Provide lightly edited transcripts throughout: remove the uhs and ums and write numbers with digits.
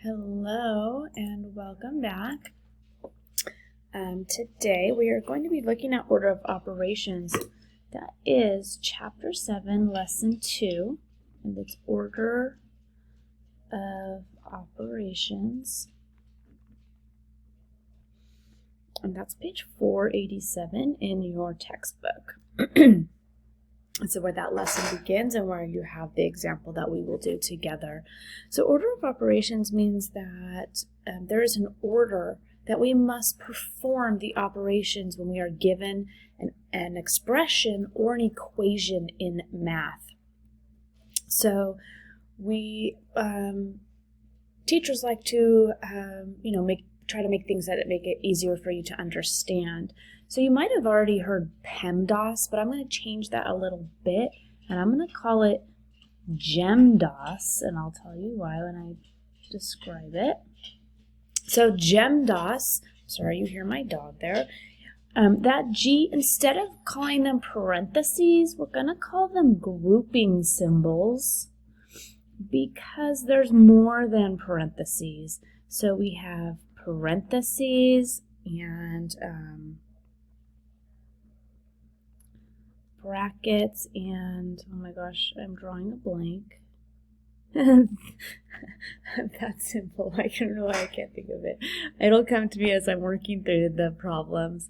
Hello and welcome back. Today we are going to be looking at order of operations. That is Chapter 7, Lesson 2, and it's order of operations. And that's page 487 in your textbook. So where that lesson begins and where you have the example that we will do together. So order of operations means that there is an order that we must perform the operations when we are given an expression or an equation in math. So we teachers like to try to make things that make it easier for you to understand. So you might have already heard PEMDAS, but I'm going to change that a little bit, and I'm going to call it GEMDAS, and I'll tell you why when I describe it. So GEMDAS, sorry, you hear my dog there. That G, instead of calling them parentheses, we're going to call them grouping symbols because there's more than parentheses. So we have parentheses and brackets and, oh my gosh, I'm drawing a blank. That's simple. I don't know why I can't think of it. It'll come to me as I'm working through the problems.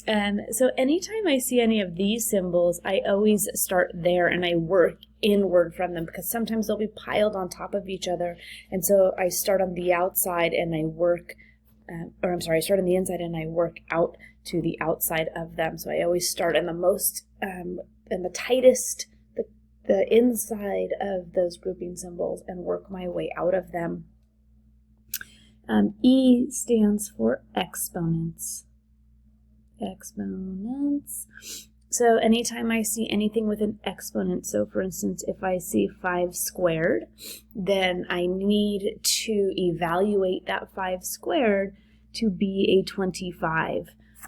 And so anytime I see any of these symbols, I always start there and I work inward from them because sometimes they'll be piled on top of each other. And so I start on the outside and I work, I start on the inside and I work out to the outside of them. So I always start in the most, in the tightest, the inside of those grouping symbols and work my way out of them. E stands for exponents. Exponents. So anytime I see anything with an exponent, so for instance, if I see 5 squared, then I need to evaluate that 5 squared to be a 25,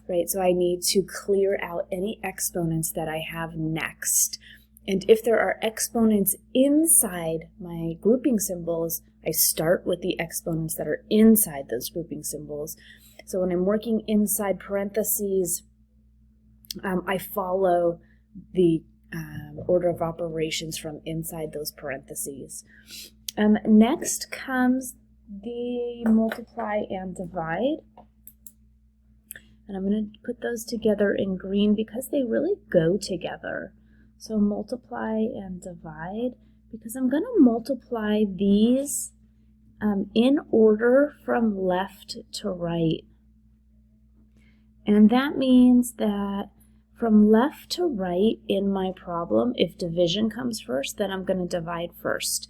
right? So I need to clear out any exponents that I have next. And if there are exponents inside my grouping symbols, I start with the exponents that are inside those grouping symbols. So when I'm working inside parentheses, I follow the order of operations from inside those parentheses. Next comes the multiply and divide. And I'm going to put those together in green because they really go together. So multiply and divide, because I'm going to multiply these in order from left to right. And that means that from left to right in my problem, if division comes first, then I'm going to divide first.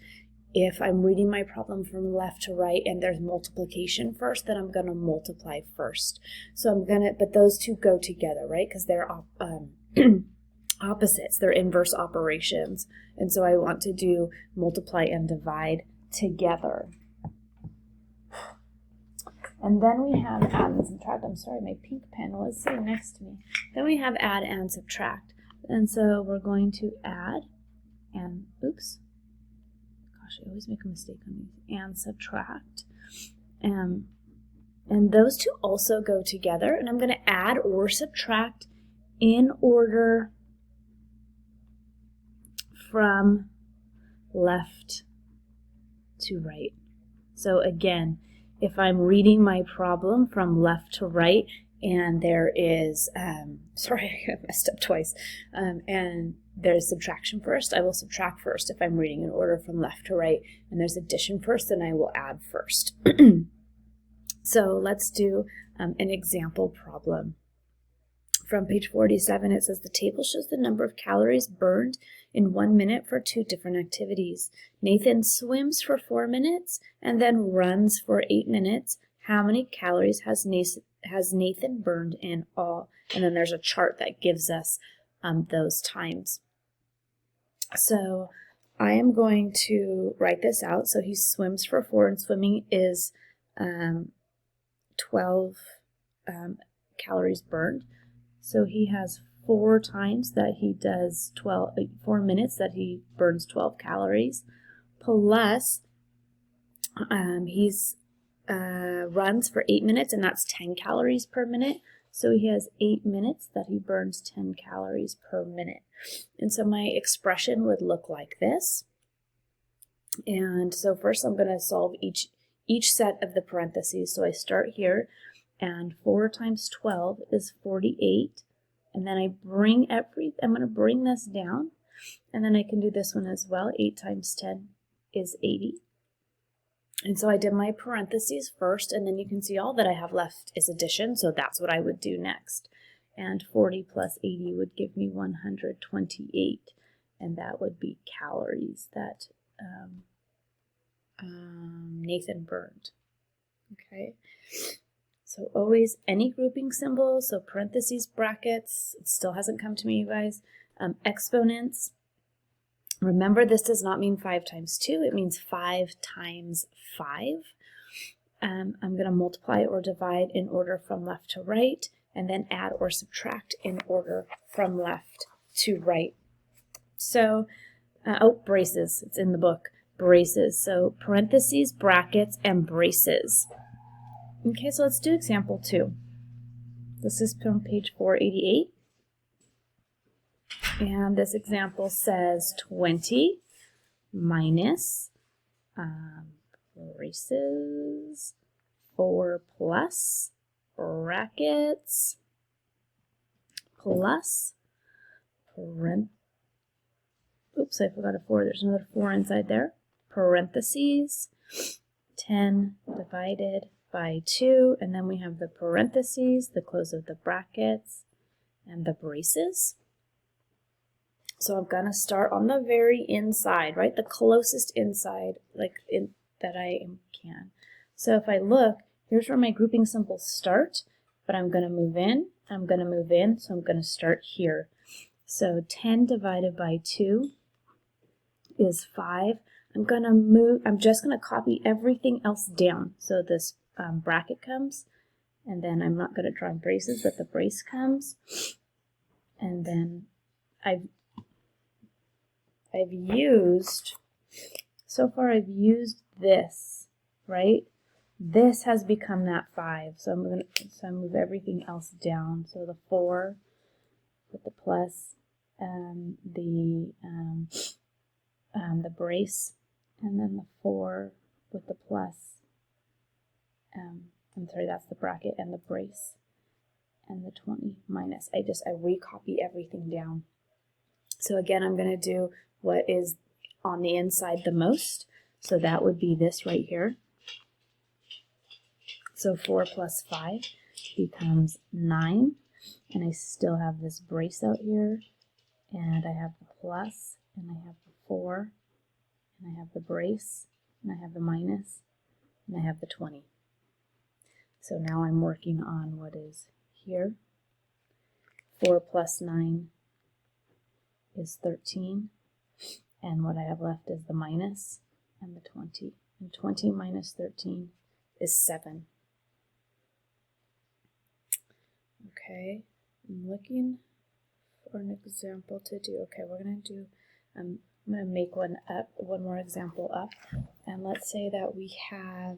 If I'm reading my problem from left to right and there's multiplication first, then I'm going to multiply first. So but those two go together, right? Because they're opposites, they're inverse operations. And so I want to do multiply and divide together. And then we have add and subtract. I'm sorry, my pink pen was sitting next to me. Then we have add and subtract. And so we're going to add and, oops, gosh, I always make a mistake on these, and subtract. And those two also go together. And I'm going to add or subtract in order from left to right. So again, if I'm reading my problem from left to right and there is, sorry, I messed up twice, and there's subtraction first, I will subtract first if I'm reading in order from left to right, and there's addition first, then I will add first. So let's do an example problem. From page 47, it says the table shows the number of calories burned in 1 minute for 2 different activities. Nathan swims for 4 minutes and then runs for 8 minutes. How many calories has Nathan burned in all? And then there's a chart that gives us those times. So I am going to write this out. So he swims for 4, and swimming is 12 calories burned. So he has 4 times that he does 4 minutes that he burns 12 calories, plus He's runs for 8 minutes, and that's 10 calories per minute. So he has 8 minutes that he burns 10 calories per minute. And so my expression would look like this. And so first I'm going to solve each set of the parentheses. So I start here, and 4 times 12 is 48. And then I'm going to bring this down, and then I can do this one as well. 8 times 10 is 80. And so I did my parentheses first, and then you can see all that I have left is addition, so that's what I would do next. And 40 plus 80 would give me 128, and that would be calories that Nathan burned. Okay, so always any grouping symbol, so parentheses, brackets, it still hasn't come to me, you guys. Exponents. Remember, this does not mean 5 times 2, it means 5 times 5. I'm going to multiply or divide in order from left to right, and then add or subtract in order from left to right. So, braces, it's in the book, braces. So parentheses, brackets, and braces. Okay, so let's do example 2. This is from page 488. And this example says 20 minus braces, 4 plus brackets plus oops, I forgot a 4. There's another 4 inside there. Parentheses, 10 divided by 2, and then we have the parentheses, the close of the brackets, and the braces. So I'm going to start on the very inside, right? The closest inside that I can. So if I look, here's where my grouping symbols start, but I'm going to move in, I'm going to move in, so I'm going to start here. So 10 divided by 2 is 5. I'm just going to copy everything else down. So this bracket comes, and then I'm not going to draw braces, but the brace comes, and then I've used this, right? This has become that 5. So I move everything else down. So the 4 with the plus, the brace, and then the 4 with the plus. That's the bracket and the brace, and the 20 minus. I recopy everything down. So again, I'm going to do what is on the inside the most. So that would be this right here. So 4 plus 5 becomes 9. And I still have this brace out here. And I have the plus, and I have the 4, and I have the brace, and I have the minus, and I have the 20. So now I'm working on what is here. 4 plus 9 is 13, and what I have left is the minus and the 20. And 20 minus 13 is 7. Okay, I'm looking for an example to do. Okay, we're going to do, I'm going to make one more example up, and let's say that we have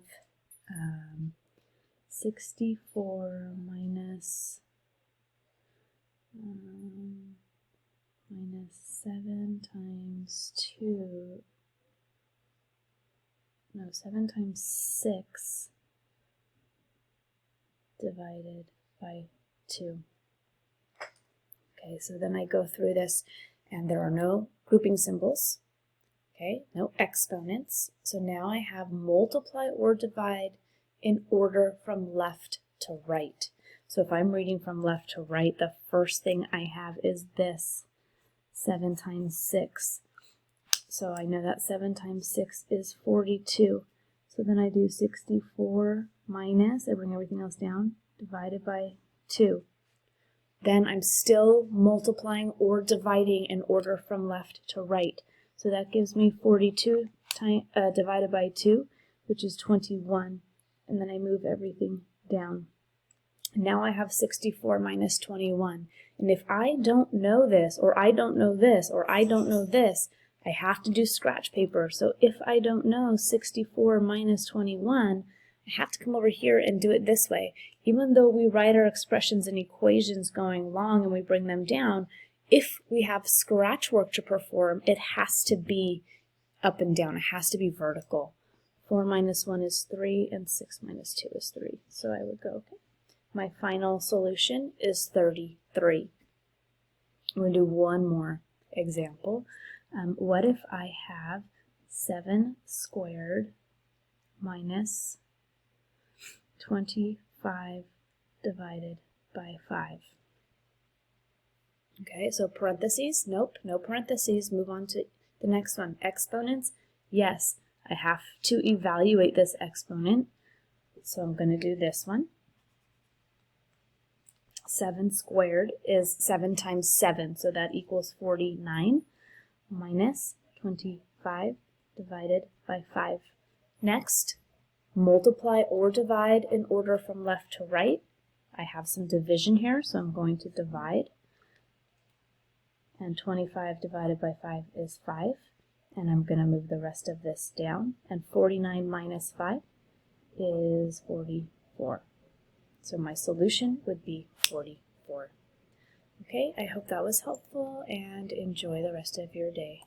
64 minus 7 times 2, no, 7 times 6 divided by 2. Okay, so then I go through this, and there are no grouping symbols, okay, no exponents. So now I have multiply or divide in order from left to right. So if I'm reading from left to right, the first thing I have is this, 7 times 6. So I know that 7 times 6 is 42. So then I do 64 minus, I bring everything else down, divided by 2. Then I'm still multiplying or dividing in order from left to right. So that gives me 42 divided by 2, which is 21. And then I move everything down. Now I have 64 minus 21. And if I don't know this, or I don't know this, or I don't know this, I have to do scratch paper. So if I don't know 64 minus 21, I have to come over here and do it this way. Even though we write our expressions and equations going along and we bring them down, if we have scratch work to perform, it has to be up and down. It has to be vertical. 4 minus 1 is 3, and 6 minus 2 is 3. So I would go, okay. My final solution is 33. I'm going to do one more example. What if I have 7 squared minus 25 divided by 5? Okay, so parentheses, nope, no parentheses. Move on to the next one. Exponents, yes, I have to evaluate this exponent. So I'm going to do this one. 7 squared is 7 times 7, so that equals 49, minus 25 divided by 5. Next, multiply or divide in order from left to right. I have some division here, so I'm going to divide. And 25 divided by 5 is 5. And I'm going to move the rest of this down. And 49 minus 5 is 44. So my solution would be 44. Okay, I hope that was helpful, and enjoy the rest of your day.